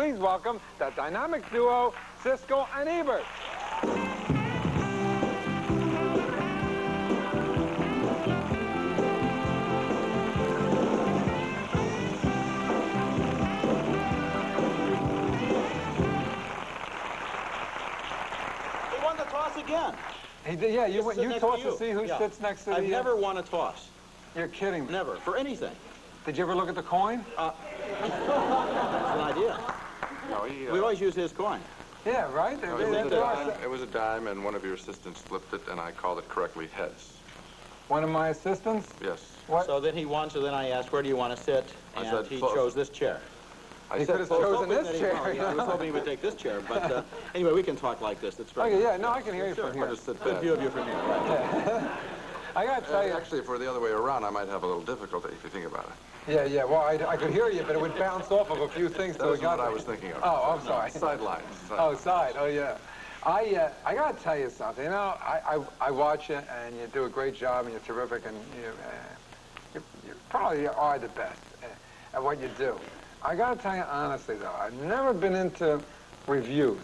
Please welcome the dynamic duo, Siskel and Ebert. He won the toss again. He did, yeah, you tossed to see who sits next to the... I've never won a toss. You're kidding me. Never, for anything. Did you ever look at the coin? That's an idea. No, We always use his coin. Yeah, right? no, it was a dime, and one of your assistants flipped it, and I called it correctly heads. One of my assistants? Yes. What? So then he won, so then I asked, where do you want to sit? And said he close. chose this chair. He could have chosen this chair. I was hoping he would take this chair, but anyway, we can talk like this. It's very Okay, yeah, no, I can hear you from here. I'll just sit Good back. view of you from here. Right. I got to tell you... Actually, if we're the other way around, I might have a little difficulty if you think about it. Yeah, yeah, well, I could hear you, but it would bounce off of a few things That till was we got what I there. was thinking of. Oh, I'm sorry. Sidelines. Oh, side. Oh, yeah. I got to tell you something. You know, I watch you, and you do a great job, and you're terrific, and you probably are the best at what you do. I got to tell you honestly, though, I've never been into reviews.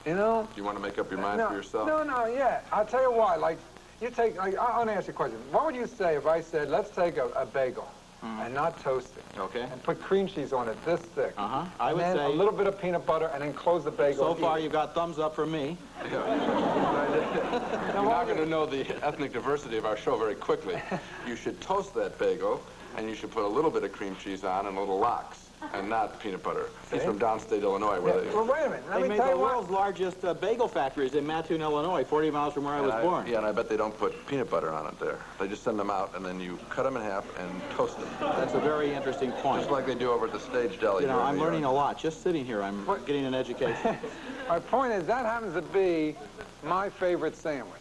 You know? Do you want to make up your mind for yourself? No, yeah. I'll tell you why. Like, you take, like, I want to ask you a question. What would you say if I said, let's take a bagel and not toast it? Okay. And put cream cheese on it this thick. I would and then say... a little bit of peanut butter, and then close the bagel. So far, you've got thumbs up from me. You're not going to know the ethnic diversity of our show very quickly. You should toast that bagel, and you should put a little bit of cream cheese on and a little lox, and not peanut butter. He's from downstate Illinois, where Well, wait a minute. Let They me make tell the you what. world's largest bagel factories in Mattoon, Illinois, 40 miles from where I was born. Yeah, and I bet they don't put peanut butter on it there. They just send them out, and then you cut them in half and toast them. That's a very interesting point. Just like they do over at the Stage Deli. You know, here in I'm New learning York. a lot. Just sitting here, I'm getting an education. My point is, that happens to be my favorite sandwich.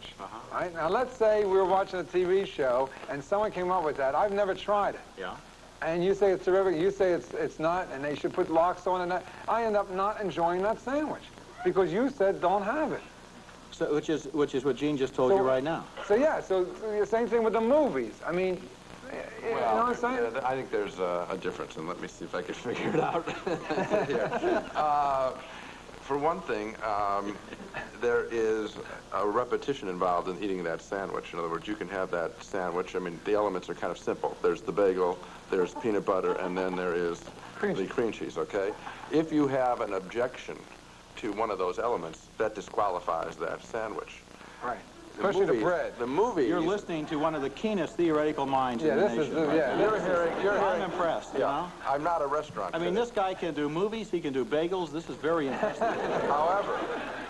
Right? Now, let's say we were watching a TV show, and someone came up with that. I've never tried it. Yeah. And you say it's terrific, you say it's not, and they should put lox on it. I end up not enjoying that sandwich because you said don't have it. So, which is what Gene just told you right now. So yeah, so the same thing with the movies. I mean, you know what I'm saying? Yeah, I think there's a difference, and let me see if I can figure it out. Here. For one thing, there is a repetition involved in eating that sandwich. In other words, you can have that sandwich. I mean, the elements are kind of simple. There's the bagel, there's peanut butter, and then there is the cream cheese, okay? If you have an objection to one of those elements, that disqualifies that sandwich. Right. Especially the bread. The movie. You're listening to one of the keenest theoretical minds in the this nation. is the, yeah. You're hearing. I'm impressed, you know? I'm not a restaurant I mean, critic. this guy can do movies, he can do bagels. This is very interesting. However,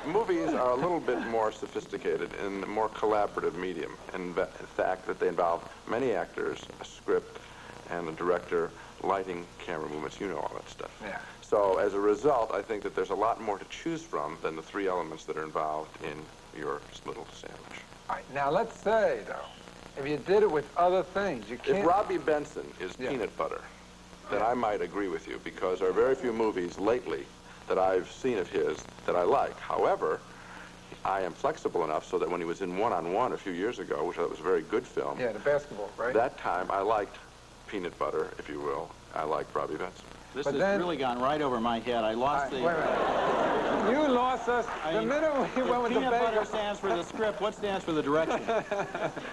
movies are a little bit more sophisticated and a more collaborative medium in the fact that they involve many actors, a script, and a director, lighting, camera movements, you know all that stuff. Yeah. So as a result, I think that there's a lot more to choose from than the three elements that are involved in your little sandwich. All right, now let's say, though, if you did it with other things, you can't... If Robbie Benson is peanut butter, then I might agree with you, because there are very few movies lately that I've seen of his that I like. However, I am flexible enough so that when he was in One-on-One a few years ago, which I thought was a very good film, Yeah, the basketball, right? that time I liked peanut butter, if you will. I liked Robbie Benson. This But has then- really gone right over my head. I lost Wait the... a minute. You lost us the minute we went with the peanut butter bagel. stands for the script. What stands for the direction?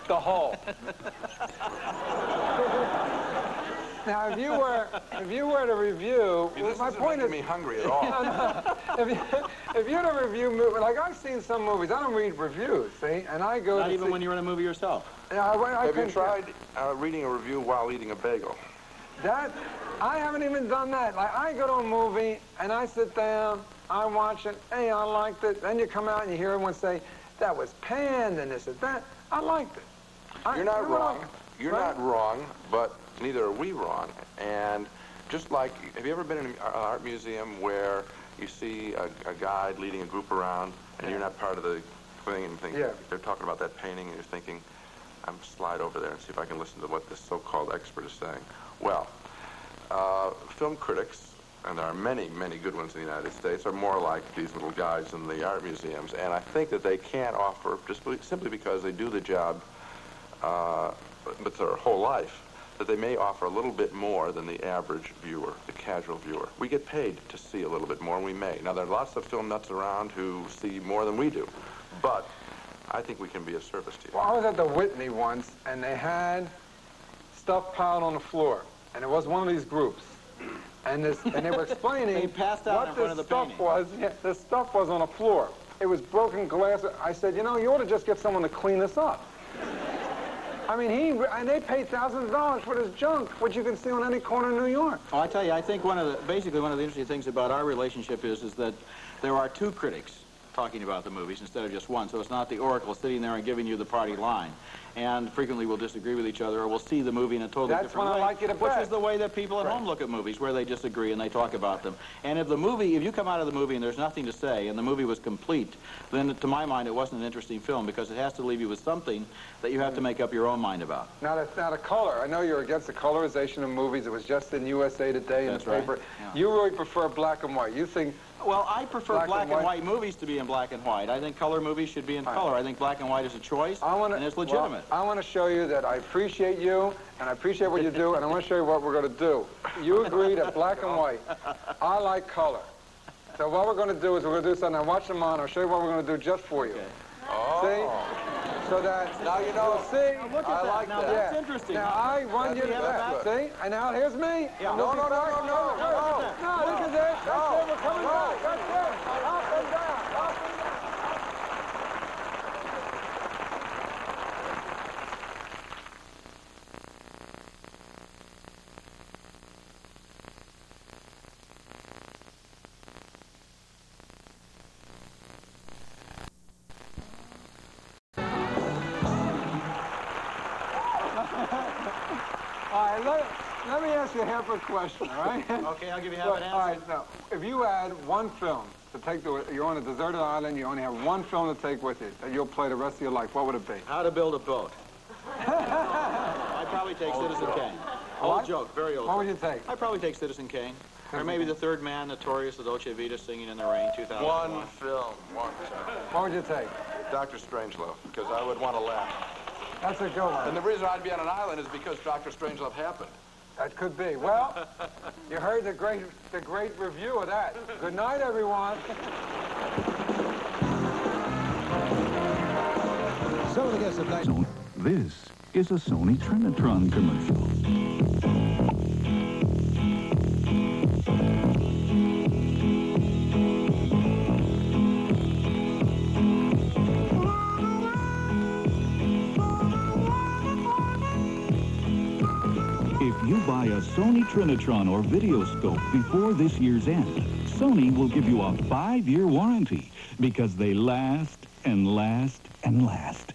The whole. Now, if you were to review, This my isn't point making is, me hungry at all. if you're to review, like I've seen some movies, I don't read reviews, see, and I go Not to even see, when you're in a movie yourself. Yeah, I Have you couldn't- tried reading a review while eating a bagel? That, I haven't even done that. Like, I go to a movie, and I sit down, I watch it, hey, I liked it. Then you come out and you hear everyone say, that was panned and this and that. I liked it. You're not wrong. You're Right? not wrong, but neither are we wrong. And just like, have you ever been in an art museum where you see a guide leading a group around, and you're not part of the thing, and think, they're talking about that painting, and you're thinking, I'm slide over there and see if I can listen to what this so-called expert is saying. Well, film critics, and there are many, many good ones in the United States, are more like these little guys in the art museums, and I think that they can't offer, just simply because they do the job with their whole life, that they may offer a little bit more than the average viewer, the casual viewer. We get paid to see a little bit more, and we may. Now, there are lots of film nuts around who see more than we do, but I think we can be of service to you. Well, I was at the Whitney once, and they had stuff piled on the floor, and it was one of these groups. And they were explaining They passed out in front of the stuff painting. was. Yeah, the stuff was on the floor. It was broken glass. I said, you know, you ought to just get someone to clean this up. I mean, and they paid thousands of dollars for this junk, which you can see on any corner in New York. Oh, I tell you, I think basically one of the interesting things about our relationship is that there are two critics talking about the movies instead of just one. So it's not the oracle sitting there and giving you the party line. And frequently we'll disagree with each other, or we'll see the movie in a totally different way. That's when I like you the which best. is the way that people at home look at movies, where they disagree and they talk about them. And if you come out of the movie and there's nothing to say, and the movie was complete, then to my mind it wasn't an interesting film, because it has to leave you with something that you have to make up your own mind about. Now, that's not a color. I know you're against the colorization of movies. It was just in USA Today in the paper. Right. Yeah. You really prefer black and white. You think... Well, I prefer black and white movies to be in black and white. I think color movies should be in color. I think black and white is a choice, and it's legitimate. Well, I want to show you that I appreciate you, and I appreciate what you do, and I want to show you what we're going to do. You agree that black and white. I like color. So what we're going to do is we're going to do something. Now watch them on. I'll show you what we're going to do just for you. Okay. Oh. See? So that Now you know. see. Now look at that. like now that. that's interesting. Now I run you to that. See? And now here's me. Yeah. I'm No, looking no, no, back. no, no, no. No, this is it. That's it. We're coming back. That's it. Up and down. Up and down. All right, let me ask you a half a question, all right? Okay, I'll give you half an answer. All right, now, if you had one film to take you're on a deserted island, you only have one film to take with you that you'll play the rest of your life, what would it be? How to build a boat. I'd probably take Citizen Kane. Old joke, very old. What would you take? I'd probably take Citizen Kane. Or maybe The Third Man, Notorious, the Dolce Vita, Singing in the Rain, 2001. One film, one film. What would you take? Dr. Strangelove, because I would want to laugh. That's a good one. And the reason I'd be on an island is because Dr. Strangelove happened. That could be. Well, you heard the great review of that. Good night, everyone. So the guest of night. This is a Sony Trinitron commercial. If you buy a Sony Trinitron or Videoscope before this year's end, Sony will give you a 5-year warranty, because they last and last and last.